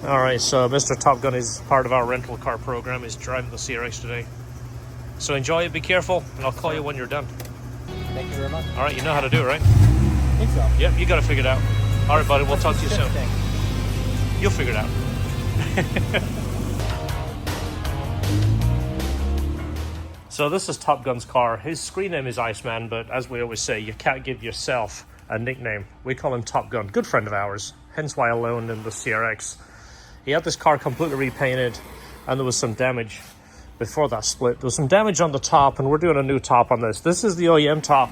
All right, so Mr. Top Gun is part of our rental car program. He's driving the CRX today. So enjoy it, be careful, and I'll call you when you're done. Thank you very much. All right, you know how to do it, right? I think so. Yep, you got it figured out. All right, buddy, we'll talk to you soon. Thing? You'll figure it out. So this is Top Gun's car. His screen name is Iceman, but as we always say, you can't give yourself a nickname. We call him Top Gun, good friend of ours, hence why I loaned him the CRX. He had this car completely repainted, and there was some damage before that split. There was some damage on the top, and we're doing a new top on this. This is the OEM top,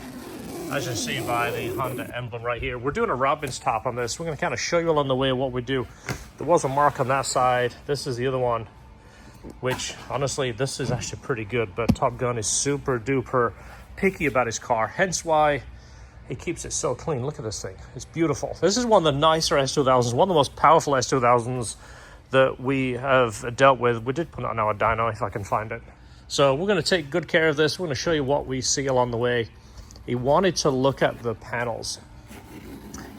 as you see by the Honda emblem right here. We're doing a Robbins top on this. We're going to kind of show you along the way what we do. There was a mark on that side. This is the other one, which honestly, this is actually pretty good, but Top Gun is super duper picky about his car, hence why he keeps it so clean. Look at this thing. It's beautiful. This is one of the nicer S2000s, one of the most powerful S2000s that we have dealt with. We did put it on our dyno if I can find it. So we're going to take good care of this. We're going to show you what we see along the way. He wanted to look at the panels.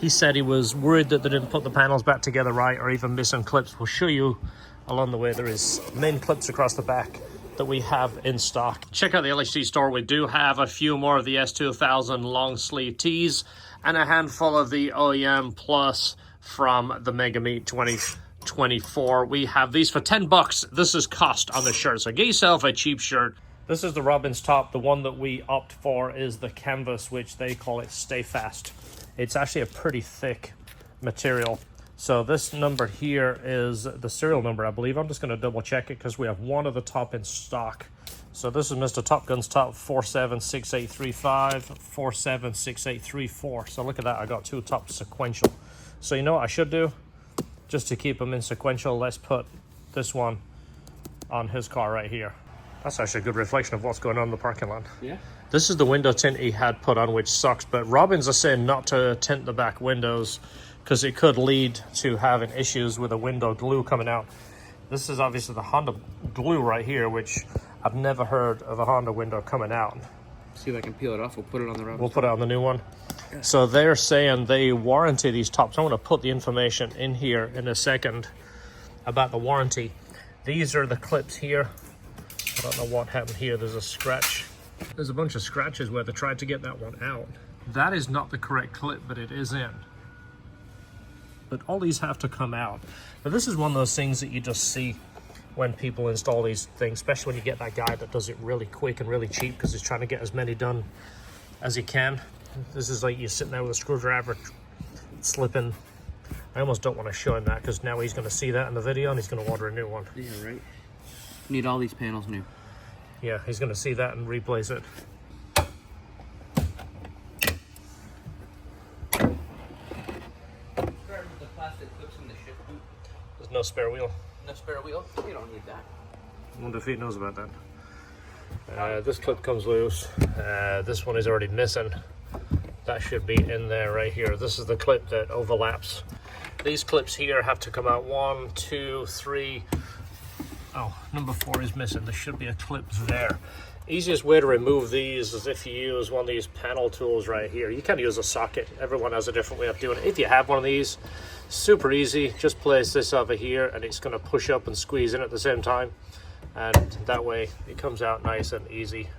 He said he was worried that they didn't put the panels back together right, or even missing clips. We'll show you along the way. There is main clips across the back that we have in stock. Check out the LHT store. We do have a few more of the S2000 long sleeve tees and a handful of the OEM Plus from the Mega Meet 2024. We have these for $10. This is cost on the shirt, so get yourself a cheap shirt. This is the Robbins top. The one that we opt for is the canvas, which they call it Stay Fast. It's actually a pretty thick material. So this number here is the serial number, I believe. I'm just going to double check it because we have one of the top in stock. So this is Mr. Top Gun's top, 476835, 476834. So look at that, I got two tops sequential. So you know what I should do? Just to keep them in sequential, let's put this one on his car right here. That's actually a good reflection of what's going on in the parking lot. Yeah. This is the window tint he had put on, which sucks, but Robbins are saying not to tint the back windows because it could lead to having issues with the window glue coming out. This is obviously the Honda glue right here, which I've never heard of a Honda window coming out. See if I can peel it off. We'll put it on the Robbins. We'll put it on the new one. Yeah. So they're saying they warranty these tops. I'm going to put the information in here in a second about the warranty. These are the clips here. I don't know what happened here. There's a scratch. There's a bunch of scratches where they tried to get that one out. That is not the correct clip, but it is in. But all these have to come out. But this is one of those things that you just see when people install these things, especially when you get that guy that does it really quick and really cheap because he's trying to get as many done as he can. This is like you're sitting there with a screwdriver slipping. I almost don't want to show him that because now he's going to see that in the video and he's going to order a new one. Yeah, right. Need all these panels new. Yeah, he's going to see that and replace it. The plastic clips in the shift boot. There's no spare wheel. No spare wheel? You don't need that. I wonder if he knows about that. This clip comes loose. This one is already missing. That should be in there right here. This is the clip that overlaps. These clips here have to come out. 1, 2, 3. Oh, number 4 is missing. There should be a clip there. Easiest way to remove these is if you use one of these panel tools right here. You can use a socket. Everyone has a different way of doing it. If you have one of these, super easy. Just place this over here and it's going to push up and squeeze in at the same time. And that way it comes out nice and easy.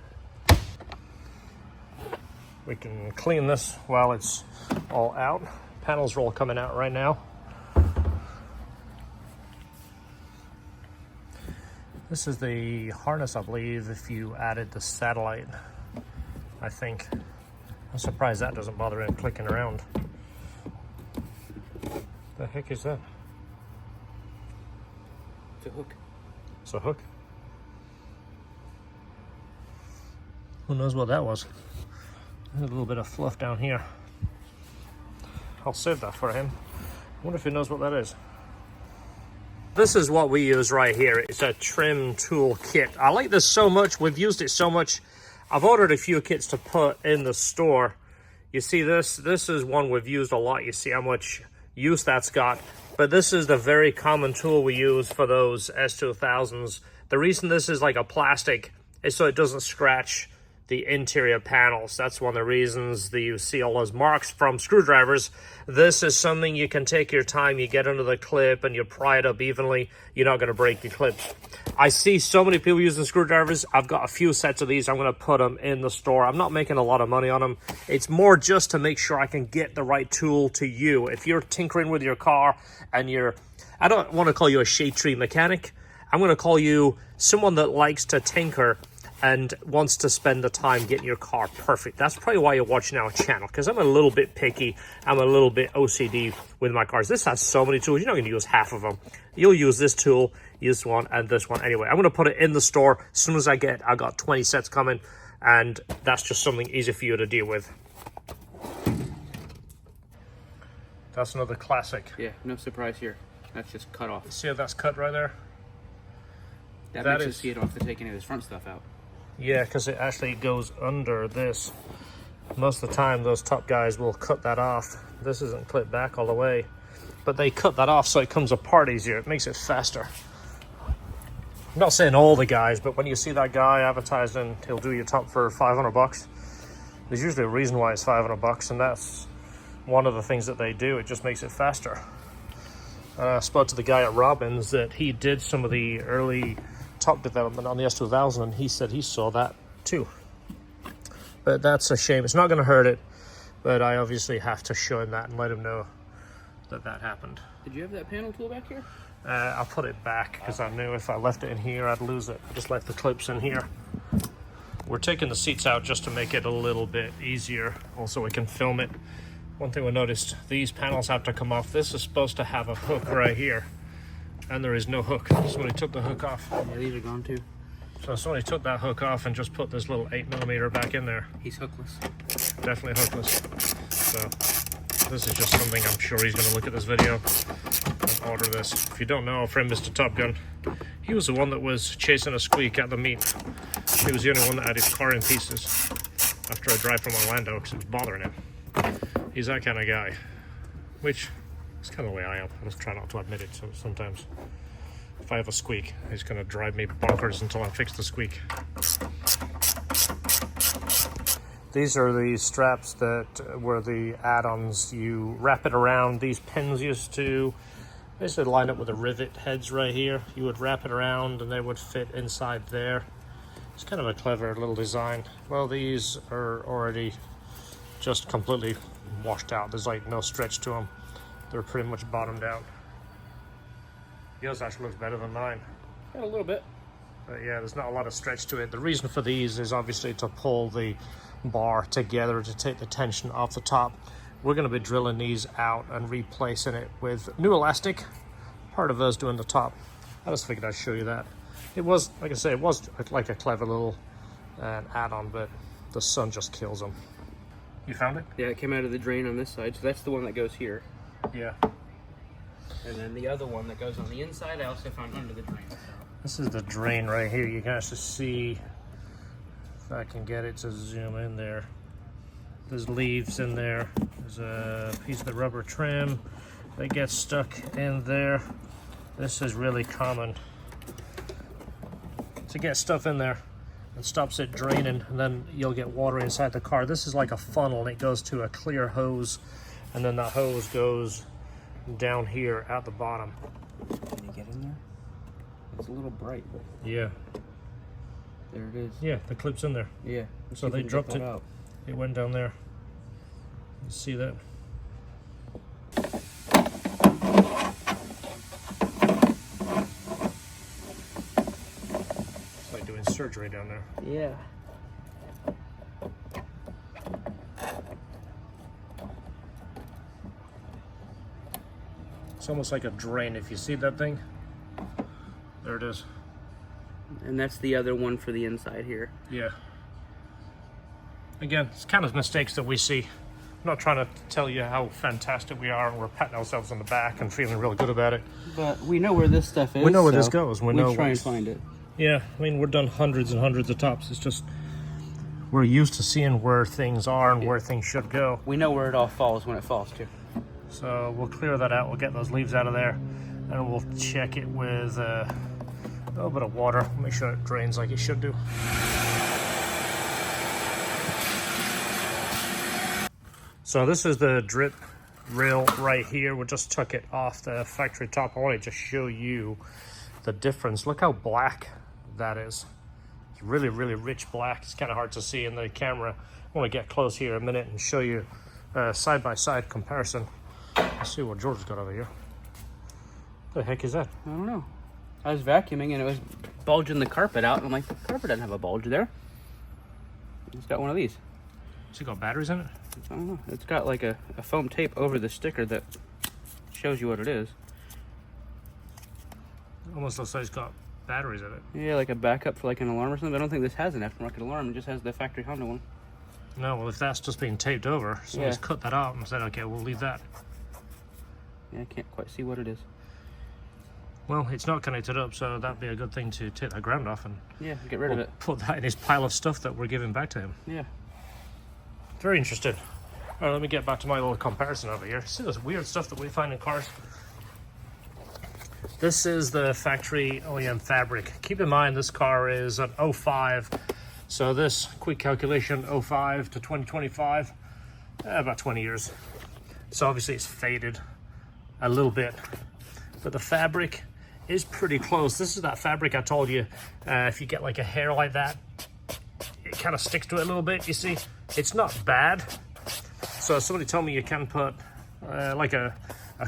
We can clean this while it's all out. Panels are all coming out right now. This is the harness, I believe, if you added the satellite, I think. I'm surprised that doesn't bother him clicking around. The heck is that? It's a hook. It's a hook? Who knows what that was? There's a little bit of fluff down here. I'll save that for him. I wonder if he knows what that is. This is what we use right here. It's a trim tool kit. I like this so much. We've used it so much. I've ordered a few kits to put in the store. You see this? This is one we've used a lot. You see how much use that's got. But this is the very common tool we use for those S2000s. The reason this is like a plastic is so it doesn't scratch the interior panels. That's one of the reasons that you see all those marks from screwdrivers. This is something you can take your time. You get under the clip and you pry it up evenly. You're not going to break your clips. I see so many people using screwdrivers. I've got a few sets of these. I'm going to put them in the store. I'm not making a lot of money on them. It's more just to make sure I can get the right tool to you. If you're tinkering with your car and I don't want to call you a shade tree mechanic. I'm going to call you someone that likes to tinker and wants to spend the time getting your car perfect. That's probably why you're watching our channel, because I'm a little bit picky. I'm a little bit OCD with my cars. This has so many tools. You're not going to use half of them. You'll use this tool, use one, and this one. Anyway, I'm going to put it in the store as soon as I got 20 sets coming, and that's just something easy for you to deal with. That's another classic. Yeah, no surprise here. That's just cut off. See how that's cut right there? That makes us see it off to take any of this front stuff out. Yeah, because it actually goes under this. Most of the time, those top guys will cut that off. This isn't clipped back all the way, but they cut that off so it comes apart easier. It makes it faster. I'm not saying all the guys, but when you see that guy advertised and he'll do your top for 500 bucks, there's usually a reason why it's 500 bucks, and that's one of the things that they do. It just makes it faster. I spoke to the guy at Robbins that he did some of the early top development on the S2000, and he said he saw that too. But that's a shame. It's not going to hurt it, but I obviously have to show him that and let him know that that happened. Did you have that panel tool back here? I'll put it back because I knew if I left it in here I'd lose it. I just left the clips in here. We're taking the seats out just to make it a little bit easier, also we can film it. One thing we noticed, these panels have to come off. This is supposed to have a hook right here, and there is no hook. Somebody took the hook off. Yeah, these are gone too. So somebody took that hook off and just put this little 8mm back in there. He's hookless. Definitely hookless. So this is just something I'm sure he's going to look at this video and order this. If you don't know, our friend Mr. Top Gun, he was the one that was chasing a squeak at the meet. He was the only one that had his car in pieces after a drive from Orlando because it was bothering him. He's that kind of guy, which is kind of the way I am. I just try not to admit it. So sometimes if I have a squeak, he's going to drive me bonkers until I fix the squeak. These are the straps that were the add-ons. You wrap it around. These pins used to basically line up with the rivet heads right here. You would wrap it around and they would fit inside there. It's kind of a clever little design. Well, these are already just completely washed out. There's like no stretch to them. They're pretty much bottomed out. Yours actually looks better than mine. Yeah, a little bit. But yeah, there's not a lot of stretch to it. The reason for these is obviously to pull the bar together to take the tension off the top. We're going to be drilling these out and replacing it with new elastic. Part of us doing the top. I just figured I'd show you that. It was, like I say, it was like a clever little add-on, but the sun just kills them. You found it? Yeah, it came out of the drain on this side, so that's the one that goes here. Yeah. And then the other one that goes on the inside, I also found under the drain. So. This is the drain right here. You can actually see, if I can get it to zoom in there. There's leaves in there. There's a piece of the rubber trim that gets stuck in there. This is really common to get stuff in there. It stops it draining, and then you'll get water inside the car. This is like a funnel, and it goes to a clear hose, and then that hose goes down here at the bottom. Can you get in there? It's a little bright. Yeah. There it is. Yeah, the clip's in there. Yeah. So they dropped it. Out. It went down there. You see that? It's like doing surgery down there. Yeah. It's almost like a drain. If you see that thing, there it is. And that's the other one for the inside here. Yeah. Again, it's kind of mistakes that we see. I'm not trying to tell you how fantastic we are and we're patting ourselves on the back and feeling really good about it. But we know where this stuff is. We know where this goes. We know try and find it. Yeah, I mean, we've done hundreds and hundreds of tops. It's just, we're used to seeing where things are and where things should go. We know where it all falls when it falls too. So we'll clear that out. We'll get those leaves out of there and we'll check it with a little bit of water. Make sure it drains like it should do. So this is the drip rail right here. We just took it off the factory top. I want to just show you the difference. Look how black that is. It's really, really rich black. It's kind of hard to see in the camera. I want to get close here a minute and show you side-by-side comparison. Let's see what George's got over here. What the heck is that? I don't know. I was vacuuming and it was bulging the carpet out. And I'm like, the carpet doesn't have a bulge there. It's got one of these. Has it got batteries in it? I don't know. It's got like a foam tape over the sticker that shows you what it is. Almost looks like it's got batteries in it. Yeah, like a backup for like an alarm or something. But I don't think this has an aftermarket alarm. It just has the factory Honda one. No, well, if that's just being taped over, somebody's cut that out and said, okay, we'll leave that. Yeah, I can't quite see what it is. Well, it's not connected up, so that'd be a good thing to take that ground off and get rid of it. Put that in his pile of stuff that we're giving back to him. Yeah. Very interesting. All right, let me get back to my little comparison over here. See this weird stuff that we find in cars? This is the factory OEM fabric. Keep in mind this car is an 05, so this quick calculation, 05 to 2025, about 20 years. So obviously it's faded a little bit, but the fabric is pretty close. This is that fabric I told you, if you get like a hair like that, it kind of sticks to it a little bit. You see, it's not bad. So somebody told me you can put like a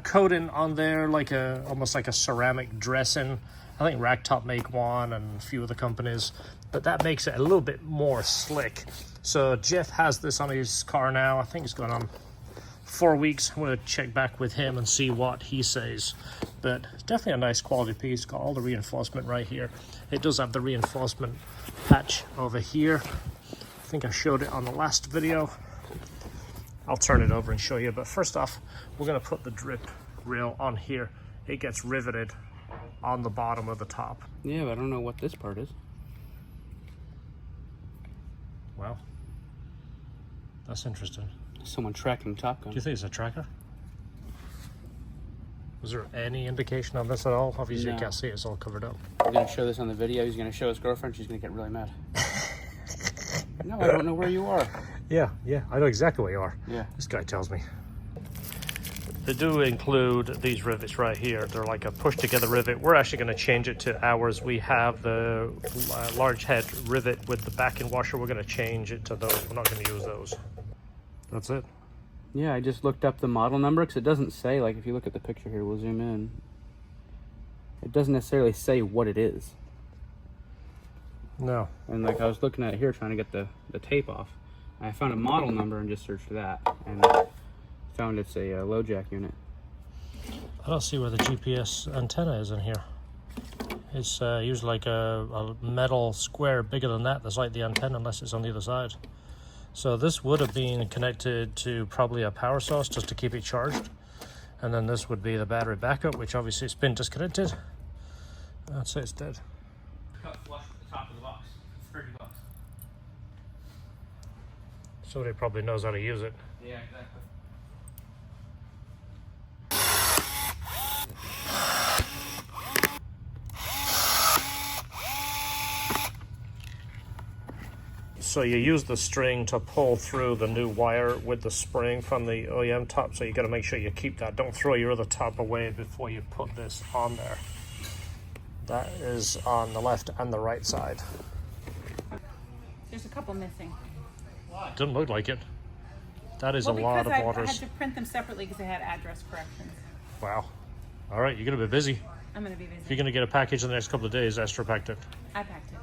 coating on there, like almost like a ceramic dressing. I think Ragtop make one and a few other companies, but that makes it a little bit more slick. So Jeff has this on his car now. I think it's going on 4 weeks. I'm going to check back with him and see what he says, but it's definitely a nice quality piece. Got all the reinforcement right here. It does have the reinforcement patch over here. I think I showed it on the last video. I'll turn it over and show you, but first off, we're going to put the drip rail on here. It gets riveted on the bottom of the top. Yeah, but I don't know what this part is. Well, that's interesting. Someone tracking Top Gun. Do you think it's a tracker? Was there any indication on this at all? Obviously, you can't see it, it's all covered up. We're going to show this on the video. He's going to show his girlfriend. She's going to get really mad. No, I don't know where you are. Yeah, I know exactly where you are. Yeah. This guy tells me. They do include these rivets right here. They're like a push together rivet. We're actually going to change it to ours. We have the large head rivet with the backing washer. We're going to change it to those. We're not going to use those. That's it. Yeah, I just looked up the model number because it doesn't say, like if you look at the picture here, we'll zoom in. It doesn't necessarily say what it is. No. And like I was looking at it here trying to get the tape off. I found a model number and just searched that and found it's a low jack unit. I don't see where the GPS antenna is in here. It's usually like a metal square bigger than that. That's like the antenna unless it's on the other side. So this would have been connected to probably a power source just to keep it charged. And then this would be the battery backup, which obviously it's been disconnected. I'd say it's dead. Cut flush with the top of the box. $30. Somebody probably knows how to use it. Yeah, exactly. So you use the string to pull through the new wire with the spring from the OEM top, so you got to make sure you keep that. Don't throw your other top away before you put this on there. That is on the left and the right side. There's a couple missing. Doesn't look like it. That is a lot of I orders. had to print them separately because they had address corrections. Wow. All right, you're going to be busy. I'm going to be busy. If you're going to get a package in the next couple of days, Esther packed it. I packed it.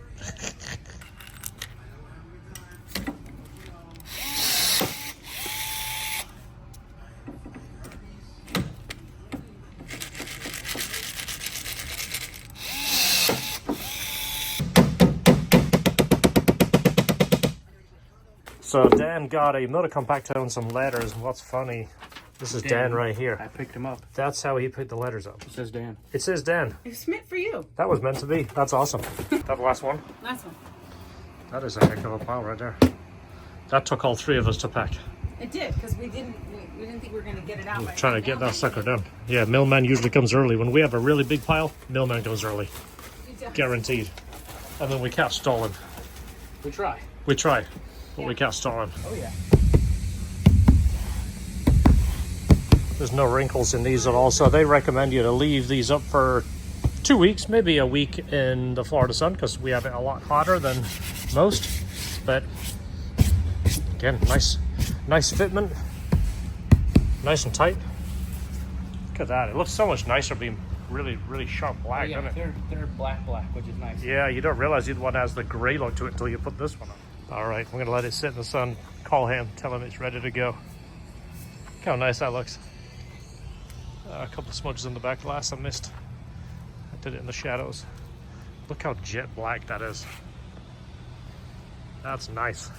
So Dan got a motor compactor and some letters, and what's funny, this is Dan right here. I picked him up. That's how he put the letters up. It says Dan. It says Dan. It's meant for you. That was meant to be. That's awesome. That the last one? Last one. That is a heck of a pile right there. That took all three of us to pack. It did, because we didn't think we were going to get it out. Right Trying to get that sucker done. Yeah, Millman usually comes early. When we have a really big pile, Millman comes early. Guaranteed. And then we can't stall him. We try. We try, but we can't stall him. Oh yeah. There's no wrinkles in these at all. So they recommend you to leave these up for 2 weeks, maybe a week in the Florida sun, because we have it a lot hotter than most. But again, nice fitment, nice and tight. Look at that. It looks so much nicer being really sharp black, yeah, doesn't it? they're black, which is nice. Yeah, you don't realize the one has the gray look to it until you put this one on. All right, we're gonna let it sit in the sun, call him, tell him it's ready to go. Look how nice that looks. A couple of smudges in the back glass I missed. I did it in the shadows. Look how jet black that is. That's nice.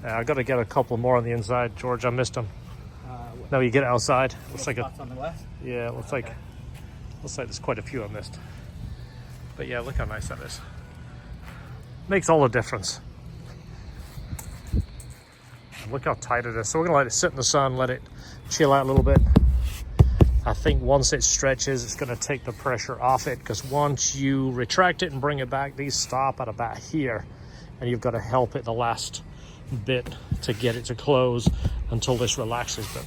I got to get a couple more on the inside, George. I missed them. No, you get outside. Looks like a. On the left. Yeah, it looks like there's quite a few I missed. But yeah, look how nice that is. Makes all the difference. And look how tight it is. So we're gonna let it sit in the sun, let it chill out a little bit. I think once it stretches, it's gonna take the pressure off it, because once you retract it and bring it back, these stop at about here, and you've got to help it the last bit to get it to close until this relaxes. But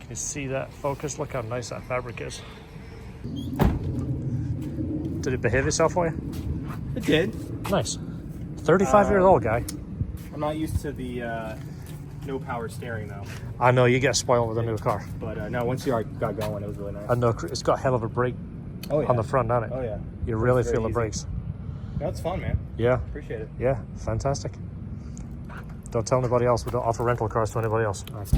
can you see that focus? Look how nice that fabric is. Did it behave itself for you? It did. Nice. 35 years old guy. I'm not used to the no power steering though. I know, you get spoiled with a new car. But no, once you got going, it was really nice. I know, it's got hell of a brake Oh yeah. on the front, doesn't it? Oh yeah. You really Very feel the easy. brakes. No, it's fun, man. Yeah, Appreciate it. yeah, fantastic. Don't tell anybody else. We don't offer rental cars to anybody else. Nice.